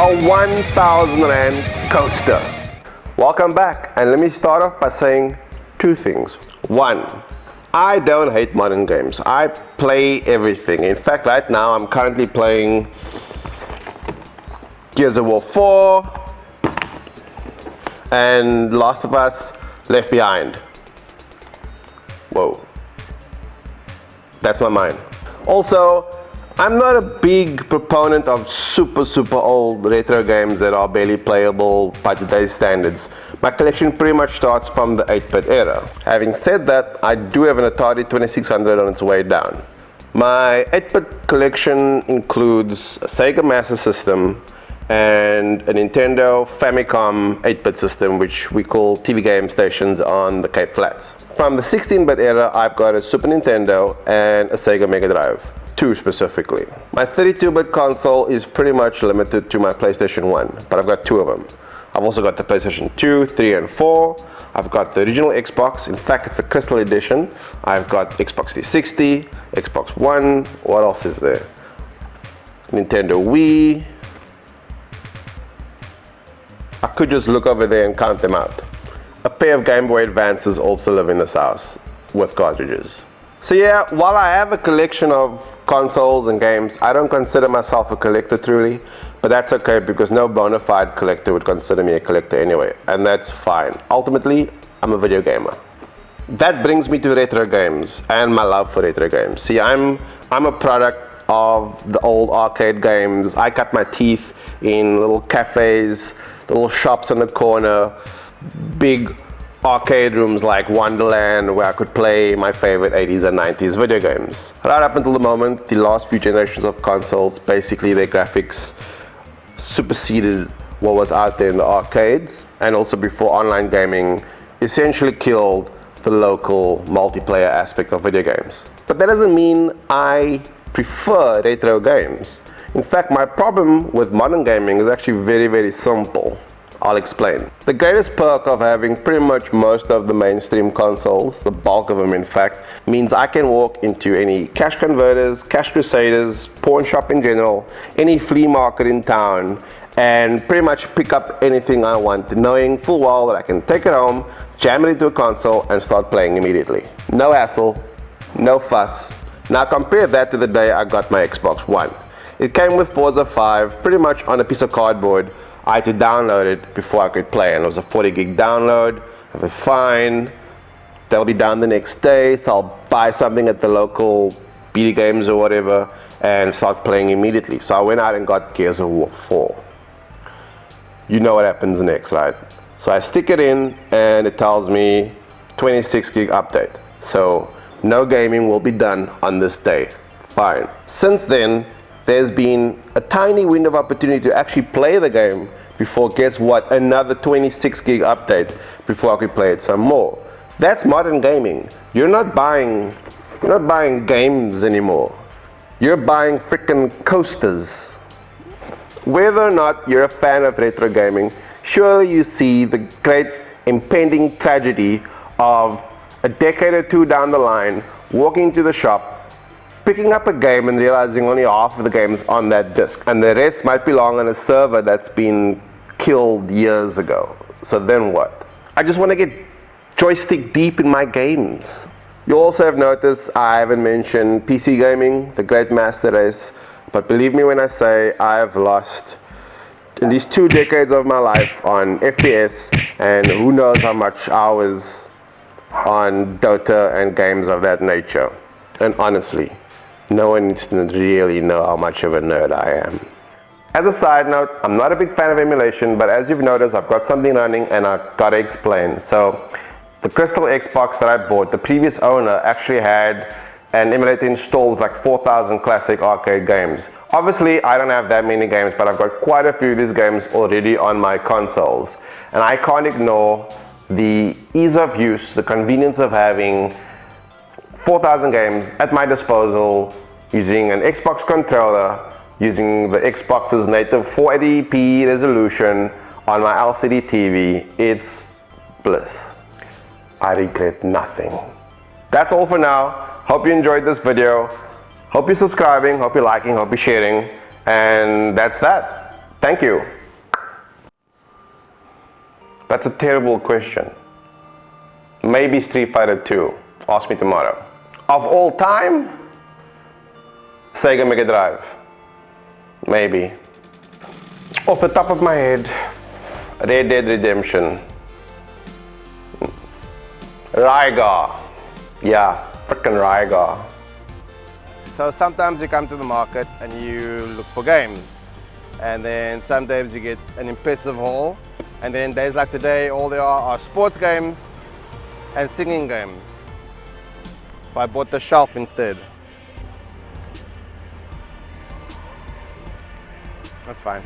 a 1,000 Rand coaster. Welcome back, and let me start off by saying two things. One, I don't hate modern games. I play everything. In fact, right now I'm currently playing Gears of War 4 and Last of Us Left Behind. Whoa. That's not mine. Also, I'm not a big proponent of super old retro games that are barely playable by today's standards. My collection pretty much starts from the 8-bit era. Having said that, I do have an Atari 2600 on its way down. My 8-bit collection includes a Sega Master System and a Nintendo Famicom 8-bit system, which we call TV game stations on the Cape Flats. From the 16-bit era, I've got a Super Nintendo and a Sega Mega Drive. 2 specifically. My 32-bit console is pretty much limited to my PlayStation 1, but I've got 2 of them. I've also got the PlayStation 2, 3, and 4. I've got the original Xbox. In fact, it's a Crystal Edition. I've got Xbox 360, Xbox One. What else is there? Nintendo Wii. I could just look over there and count them out. A pair of Game Boy Advances also live in this house with cartridges. So yeah, while I have a collection of consoles and games, I don't consider myself a collector truly, but that's okay because no bona fide collector would consider me a collector anyway, and that's fine. Ultimately, I'm a video gamer. That brings me to retro games and my love for retro games. See, I'm a product of the old arcade games. I cut my teeth in little cafes, little shops on the corner, big arcade rooms like Wonderland where I could play my favorite 80s and 90s video games. Right up until the moment, the last few generations of consoles, basically their graphics superseded what was out there in the arcades, and also before online gaming essentially killed the local multiplayer aspect of video games. But that doesn't mean I prefer retro games. In fact, my problem with modern gaming is actually very simple. I'll explain. The greatest perk of having pretty much most of the mainstream consoles, the bulk of them in fact, means I can walk into any cash converters, cash crusaders, pawn shop in general, any flea market in town, and pretty much pick up anything I want, knowing full well that I can take it home, jam it into a console, and start playing immediately. No hassle, no fuss. Now compare that to the day I got my Xbox One. It came with Forza 5 pretty much on a piece of cardboard. I had to download it before I could play, and it was a 40 gig download. I was fine, they'll be down the next day, so I'll buy something at the local BD Games or whatever and start playing immediately. So I went out and got Gears of War 4. You know what happens next, right? So I stick it in and it tells me 26 gig update. So no gaming will be done on this day. Fine. Since then, there's been a tiny window of opportunity to actually play the game before, guess what, another 26 gig update before I could play it some more. That's modern gaming. You're not buying games anymore. You're buying freaking coasters. Whether or not you're a fan of retro gaming, surely you see the great impending tragedy of a decade or two down the line, walking to the shop, picking up a game and realizing only half of the game is on that disc, and the rest might belong on a server that's been killed years ago. So then what? I just want to get joystick deep in my games. You also have noticed I haven't mentioned PC gaming, the great master race, but believe me when I say I have lost at least 2 decades of my life on FPS and who knows how much hours on Dota and games of that nature. And honestly, no one needs to really know how much of a nerd I am. As a side note, I'm not a big fan of emulation, but as you've noticed, I've got something running and I've got to explain. So, the Crystal Xbox that I bought, the previous owner actually had an emulator installed with like 4,000 classic arcade games. Obviously, I don't have that many games, but I've got quite a few of these games already on my consoles. And I can't ignore the ease of use, the convenience of having 4,000 games at my disposal, using an Xbox controller, using the Xbox's native 480p resolution on my LCD TV. It's bliss. I regret nothing. That's all for now. Hope you enjoyed this video. Hope you're subscribing, hope you're liking, hope you're sharing, and that's that. Thank you. That's a terrible question. Maybe Street Fighter 2. Ask me tomorrow. Of all time, Sega Mega Drive. Maybe. Off the top of my head, Red Dead Redemption. Rygar. Yeah, frickin' Rygar. So sometimes you come to the market and you look for games. And then some days you get an impressive haul. And then days like today, all there are sports games and singing games. So I bought the shelf instead. That's fine.